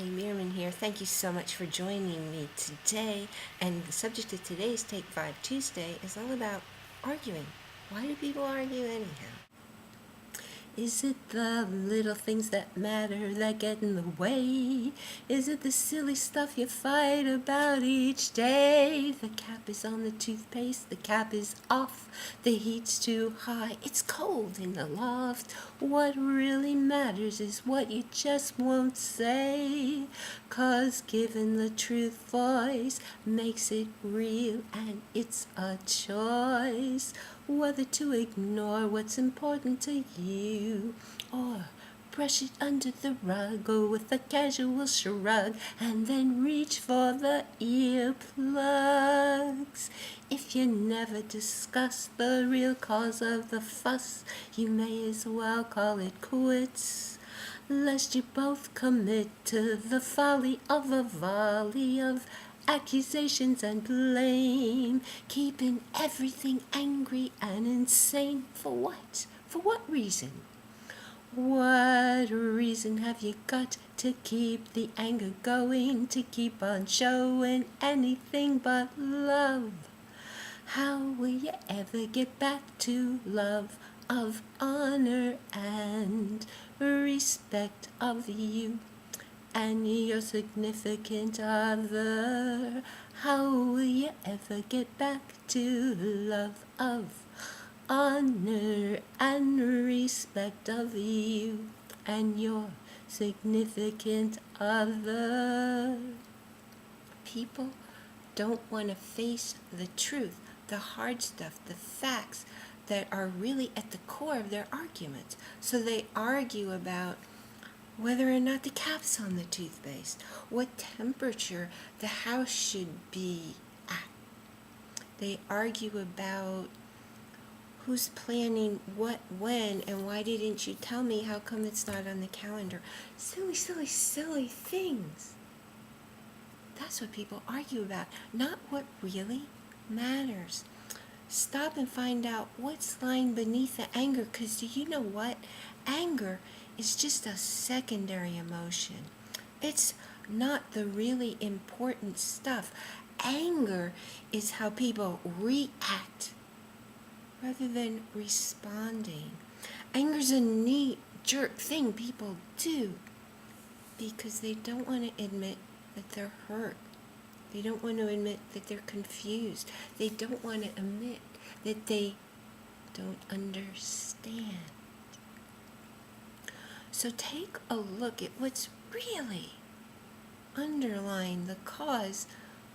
Bierman here. Thank you so much for joining me today. And the subject of today's Take 5 Tuesday is all about arguing. Why do people argue anyhow? Is it the little things that matter that get in the way? Is it the silly stuff you fight about each day? The cap is on the toothpaste, the cap is off, the heat's too high, it's cold in the loft. What really matters is what you just won't say, 'cause giving the truth voice makes it real and it's a choice. Whether to ignore what's important to you or brush it under the rug, or with a casual shrug and then reach for the earplugs. If you never discuss the real cause of the fuss, you may as well call it quits, lest you both commit to the folly of a volley of accusations and blame, keeping everything angry and insane. For what? For what reason? What reason have you got to keep the anger going, to keep on showing anything but love? How will you ever get back to love of honor and respect of you and your significant other? How will you ever get back to love of honor and respect of you and your significant other? People don't want to face the truth, the hard stuff, the facts that are really at the core of their arguments. So they argue about whether or not the cap's on the toothpaste, what temperature the house should be at. They argue about who's planning what when, and why didn't you tell me, how come it's not on the calendar. Silly, silly, silly things. That's what people argue about, not what really matters. Stop and find out what's lying beneath the anger, because do you know what? Anger is just a secondary emotion. It's not the really important stuff. Anger is how people react rather than responding. Anger's a knee-jerk thing people do because they don't want to admit that they're hurt. They don't want to admit that they're confused. They don't want to admit that they don't understand. So take a look at what's really underlying the cause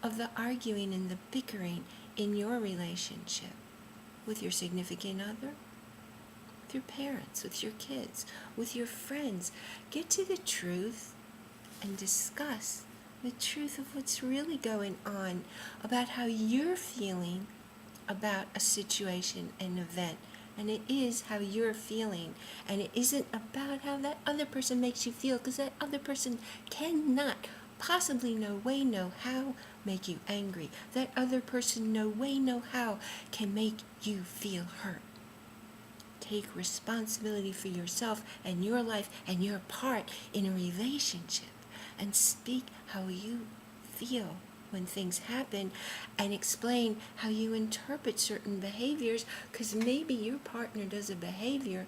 of the arguing and the bickering in your relationship with your significant other, with your parents, with your kids, with your friends. Get to the truth and discuss the truth of what's really going on about how you're feeling about a situation, an event. And it is how you're feeling, and it isn't about how that other person makes you feel, because that other person cannot possibly no way, no how make you angry. That other person no way, no how can make you feel hurt. Take responsibility for yourself and your life and your part in a relationship, and speak how you feel when things happen, and explain how you interpret certain behaviors, because maybe your partner does a behavior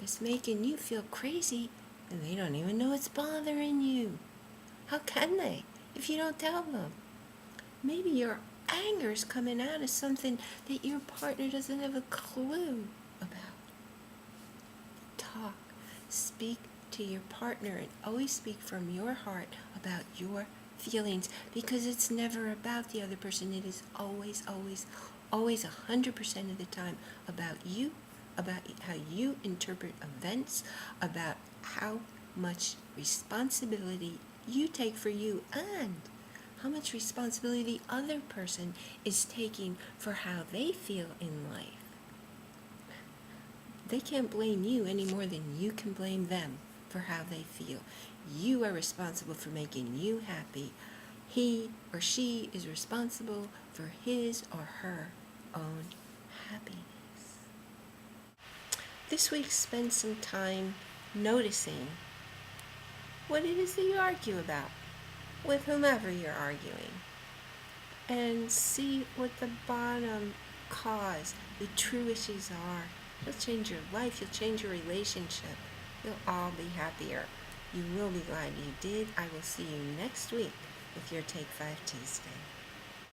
that's making you feel crazy and they don't even know it's bothering you. How can they if you don't tell them? Maybe your anger is coming out of something that your partner doesn't have a clue about. Talk, speak to your partner, and always speak from your heart about your feelings, because it's never about the other person. It is always 100% of the time about you, about how you interpret events, about how much responsibility you take for you, and how much responsibility the other person is taking for how they feel in life. They can't blame you any more than you can blame them for how they feel. You are responsible for making you happy. He or she is responsible for his or her own happiness. This week, spend some time noticing what it is that you argue about with whomever you're arguing, and see what the bottom cause, the true issues are. You'll change your life, you'll change your relationship. You'll all be happier. You will be glad you did. I will see you next week with your Take 5 Tuesday.